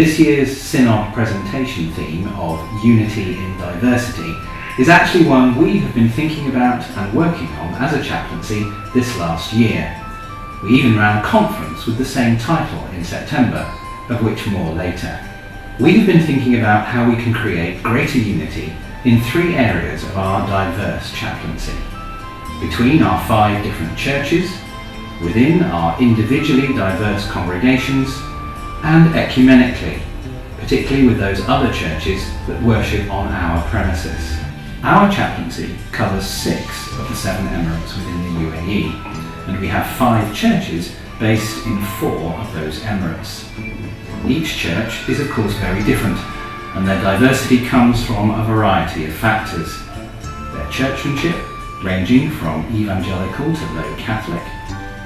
This year's Synod presentation theme of Unity in Diversity is actually one we have been thinking about and working on as a chaplaincy this last year. We even ran a conference with the same title in September, of which more later. We have been thinking about how we can create greater unity in three areas of our diverse chaplaincy. Between our 5 different churches, within our individually diverse congregations, and ecumenically, particularly with those other churches that worship on our premises. Our chaplaincy covers 6 of the 7 Emirates within the UAE, and we have 5 churches based in 4 of those Emirates. Each church is of course very different, and their diversity comes from a variety of factors. Their churchmanship, ranging from evangelical to low Catholic,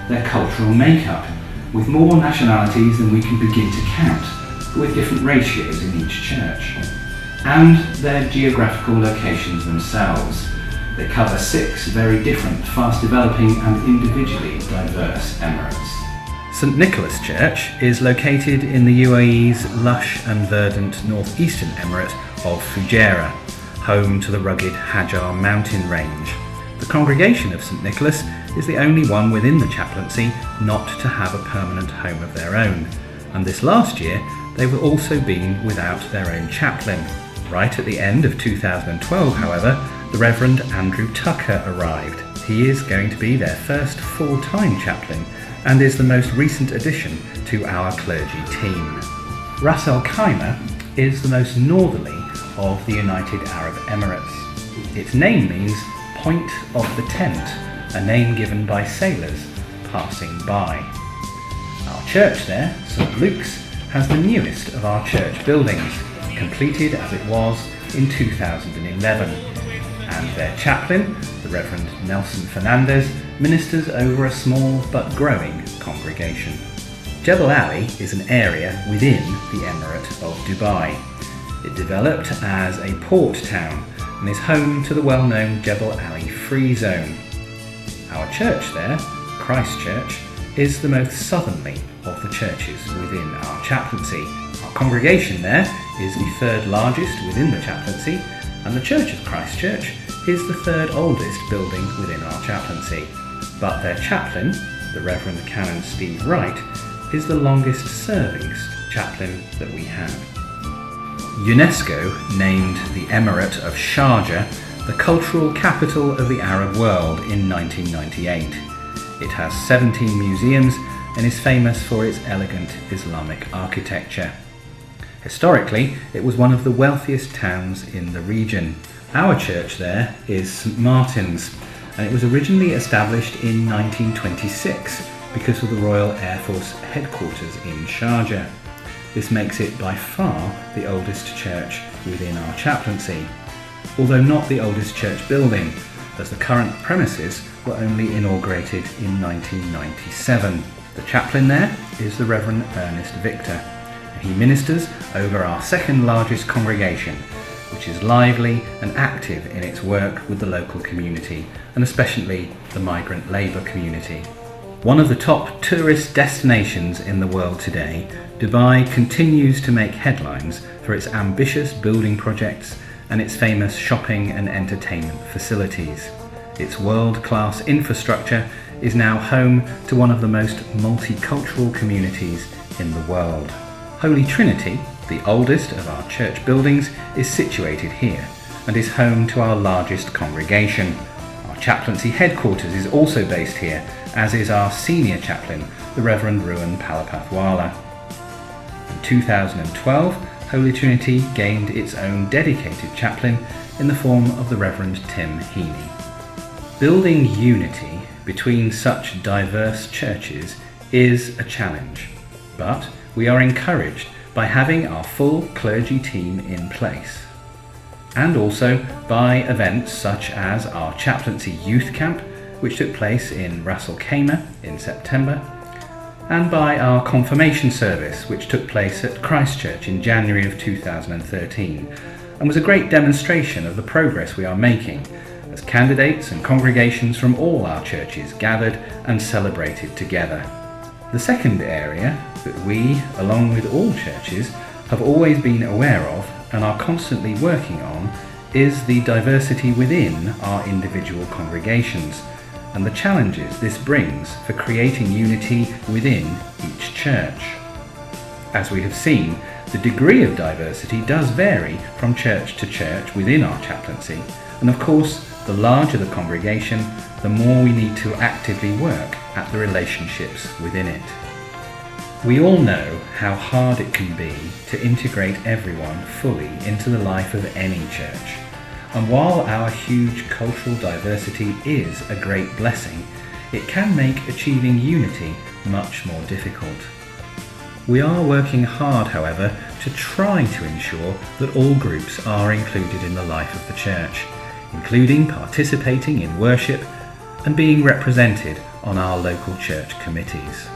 their cultural makeup, with more nationalities than we can begin to count, with different ratios in each church, and their geographical locations themselves. They cover 6 very different, fast-developing and individually diverse Emirates. St Nicholas Church is located in the UAE's lush and verdant northeastern emirate of Fujairah, home to the rugged Hajar mountain range. The congregation of St Nicholas is the only one within the chaplaincy not to have a permanent home of their own, and this last year they were also been without their own chaplain. Right at the end of 2012, however, the Reverend Andrew Tucker arrived. He is going to be their first full-time chaplain and is the most recent addition to our clergy team. Ras Al Khaimah is the most northerly of the United Arab Emirates. Its name means point of the tent, a name given by sailors passing by. Our church there, St Luke's, has the newest of our church buildings, completed as it was in 2011, and their chaplain, the Reverend Nelson Fernandez, ministers over a small but growing congregation. Jebel Ali is an area within the Emirate of Dubai. It developed as a port town and is home to the well-known Jebel Ali Free Zone. Our church there, Christ Church, is the most southerly of the churches within our chaplaincy. Our congregation there is the 3rd largest within the chaplaincy, and the Church of Christ Church is the 3rd oldest building within our chaplaincy. But their chaplain, the Reverend Canon Steve Wright, is the longest serving chaplain that we have. UNESCO named the Emirate of Sharjah the cultural capital of the Arab world in 1998. It has 17 museums and is famous for its elegant Islamic architecture. Historically, it was one of the wealthiest towns in the region. Our church there is St Martin's, and it was originally established in 1926 because of the Royal Air Force headquarters in Sharjah. This makes it by far the oldest church within our chaplaincy, although not the oldest church building, as the current premises were only inaugurated in 1997. The chaplain there is the Reverend Ernest Victor, and he ministers over our 2nd largest congregation, which is lively and active in its work with the local community, and especially the migrant labour community. One of the top tourist destinations in the world today, Dubai continues to make headlines for its ambitious building projects and its famous shopping and entertainment facilities. Its world-class infrastructure is now home to one of the most multicultural communities in the world. Holy Trinity, the oldest of our church buildings, is situated here and is home to our largest congregation. Our chaplaincy headquarters is also based here, as is our senior chaplain, the Reverend Ruan Palapathwala. In 2012, Holy Trinity gained its own dedicated chaplain in the form of the Reverend Tim Heaney. Building unity between such diverse churches is a challenge, but we are encouraged by having our full clergy team in place, and also by events such as our chaplaincy youth camp, which took place in Ras Al Khaimah in September, and by our confirmation service, which took place at Christ Church in January of 2013, and was a great demonstration of the progress we are making as candidates and congregations from all our churches gathered and celebrated together. The second area that we, along with all churches, have always been aware of and are constantly working on is the diversity within our individual congregations and the challenges this brings for creating unity within each church. As we have seen, the degree of diversity does vary from church to church within our chaplaincy, and of course, the larger the congregation, the more we need to actively work at the relationships within it. We all know how hard it can be to integrate everyone fully into the life of any church. And while our huge cultural diversity is a great blessing, it can make achieving unity much more difficult. We are working hard, however, to try to ensure that all groups are included in the life of the church, including participating in worship and being represented on our local church committees.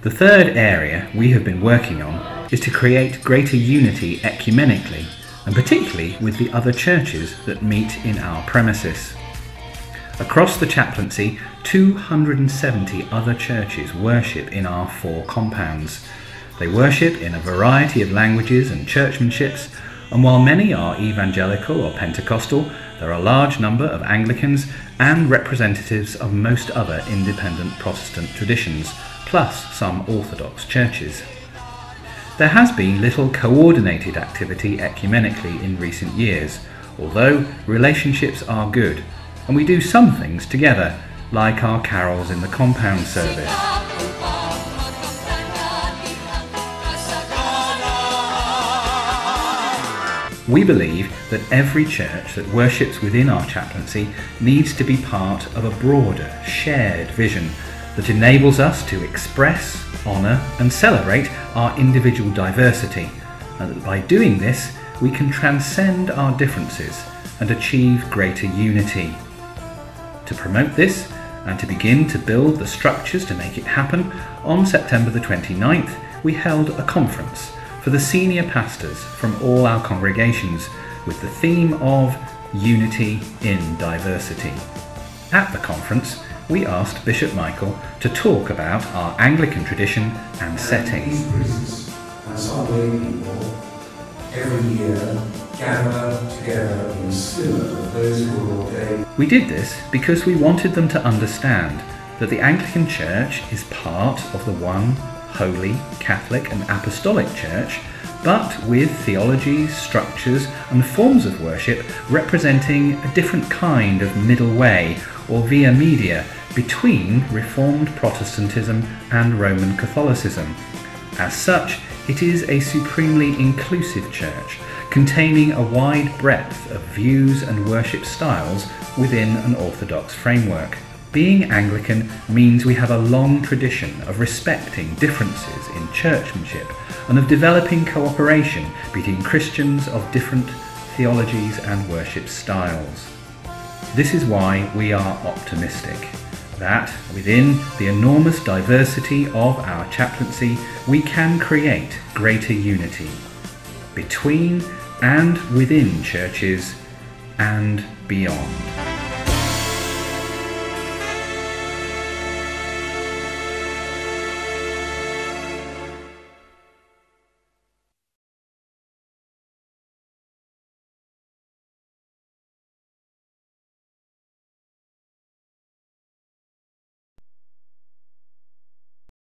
The third area we have been working on is to create greater unity ecumenically, and particularly with the other churches that meet in our premises. Across the chaplaincy, 270 other churches worship in our 4 compounds. They worship in a variety of languages and churchmanships, and while many are evangelical or Pentecostal, there are a large number of Anglicans and representatives of most other independent Protestant traditions, plus some Orthodox churches. There has been little coordinated activity ecumenically in recent years, although relationships are good, and we do some things together, like our carols in the compound service. We believe that every church that worships within our chaplaincy needs to be part of a broader, shared vision that enables us to express, honour and celebrate our individual diversity, and that by doing this we can transcend our differences and achieve greater unity. To promote this and to begin to build the structures to make it happen, on September the 29th we held a conference for the senior pastors from all our congregations with the theme of Unity in Diversity. At the conference, we asked Bishop Michael to talk about our Anglican tradition and setting. And some lay people every year gather together in spirit of those who are ordained. We did this because we wanted them to understand that the Anglican Church is part of the one holy, Catholic and Apostolic Church, but with theologies, structures and forms of worship representing a different kind of middle way or via media between Reformed Protestantism and Roman Catholicism. As such, it is a supremely inclusive church, containing a wide breadth of views and worship styles within an orthodox framework. Being Anglican means we have a long tradition of respecting differences in churchmanship and of developing cooperation between Christians of different theologies and worship styles. This is why we are optimistic that within the enormous diversity of our chaplaincy we can create greater unity between and within churches and beyond.